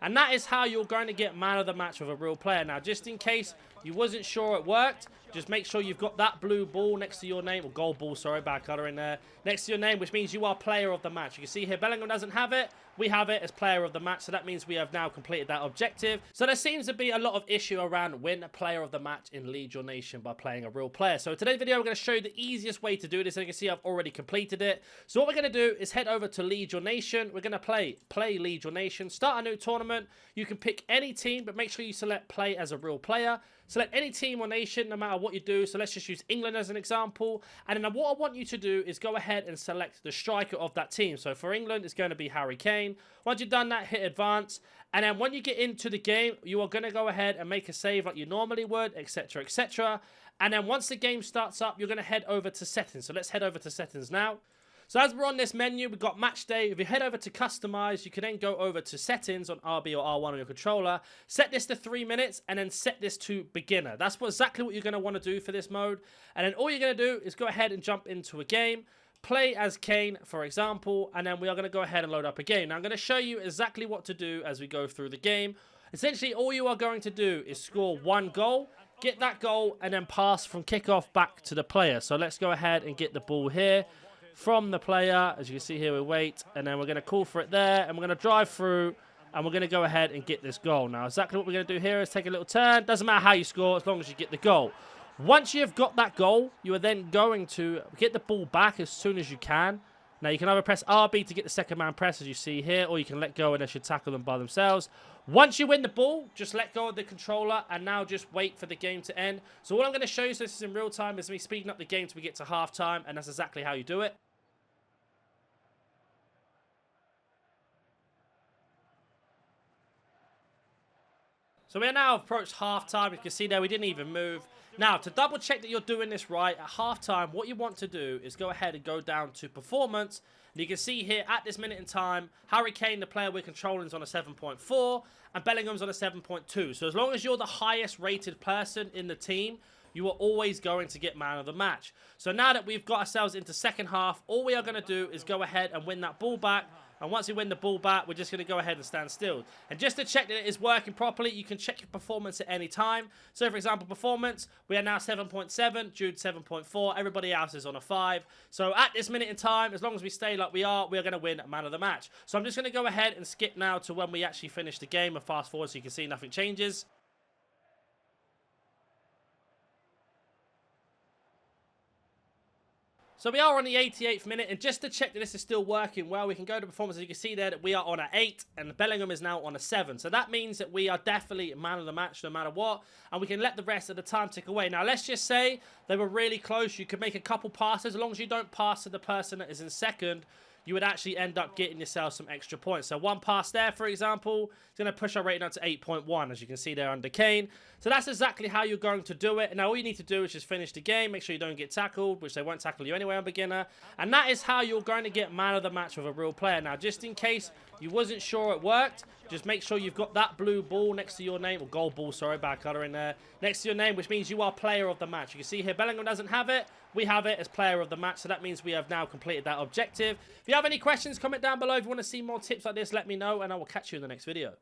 And that is how you're going to get man of the match with a real player. Now, just in case you wasn't sure it worked, just make sure you've got that blue ball next to your name, or gold ball, sorry, bad colour in there, next to your name, which means you are player of the match. You can see here, Bellingham doesn't have it. We have it as player of the match, so that means we have now completed that objective. So there seems to be a lot of issue around win player of the match in Lead Your Nation by playing a real player. So today's video, I'm going to show you the easiest way to do this. And you can see I've already completed it. So what we're going to do is head over to Lead Your Nation. We're going to play Lead Your Nation, start a new tournament. You can pick any team, but make sure you select play as a real player. Select any team or nation, no matter what you do. So let's just use England as an example. And then what I want you to do is go ahead and select the striker of that team. So for England, it's going to be Harry Kane. Once you've done that, hit advance. And then when you get into the game, you are going to go ahead and make a save like you normally would, etc., etc. And then once the game starts up, you're going to head over to settings. So let's head over to settings now. So as we're on this menu, we've got match day. If you head over to customize, you can then go over to settings on RB or R1 on your controller. Set this to 3 minutes and then set this to beginner. That's exactly what you're going to want to do for this mode. And then all you're going to do is go ahead and jump into a game. Play as Kane, for example, and then we are going to go ahead and load up a game. Now I'm going to show you exactly what to do as we go through the game. Essentially, all you are going to do is score 1 goal, get that goal, and then pass from kickoff back to the player. So let's go ahead and get the ball here from the player. As you can see here, we wait, and then we're going to call for it there, and we're going to drive through, and we're going to go ahead and get this goal. Now, exactly what we're going to do here is take a little turn. Doesn't matter how you score, as long as you get the goal. Once you've got that goal, you are then going to get the ball back as soon as you can. Now, you can either press RB to get the second man press, as you see here, or you can let go and they should tackle them by themselves. Once you win the ball, just let go of the controller and now just wait for the game to end. So what I'm going to show you, so this is in real time, is me speeding up the game till we get to half-time, and that's exactly how you do it. So we are now approached half-time. You can see there we didn't even move. Now, to double check that you're doing this right, at half-time, what you want to do is go ahead and go down to performance. And you can see here, at this minute in time, Harry Kane, the player we're controlling, is on a 7.4, and Bellingham's on a 7.2. So as long as you're the highest rated person in the team, you are always going to get man of the match. So now that we've got ourselves into second half, all we are going to do is go ahead and win that ball back. And once we win the ball back, we're just going to go ahead and stand still. And just to check that it is working properly, you can check your performance at any time. So, for example, performance, we are now 7.7, Jude 7.4, everybody else is on a 5. So, at this minute in time, as long as we stay like we are going to win man of the match. So, I'm just going to go ahead and skip now to when we actually finish the game and fast forward so you can see nothing changes. So we are on the 88th minute, and just to check that this is still working well, we can go to performance. As you can see there that we are on an 8, and Bellingham is now on a 7. So that means that we are definitely man of the match no matter what, and we can let the rest of the time tick away. Now, let's just say they were really close. You could make a couple passes. As long as you don't pass to the person that is in second, you would actually end up getting yourself some extra points. So one pass there, for example, is going to push our rating up to 8.1, as you can see there under Kane. So that's exactly how you're going to do it. And now all you need to do is just finish the game. Make sure you don't get tackled, which they won't tackle you anyway on beginner. And that is how you're going to get man of the match with a real player. Now, just in case you wasn't sure it worked, just make sure you've got that blue ball next to your name, or gold ball, sorry, bad colour in there, next to your name, which means you are player of the match. You can see here, Bellingham doesn't have it. We have it as player of the match, so that means we have now completed that objective. If you have any questions, comment down below. If you want to see more tips like this, let me know, and I will catch you in the next video.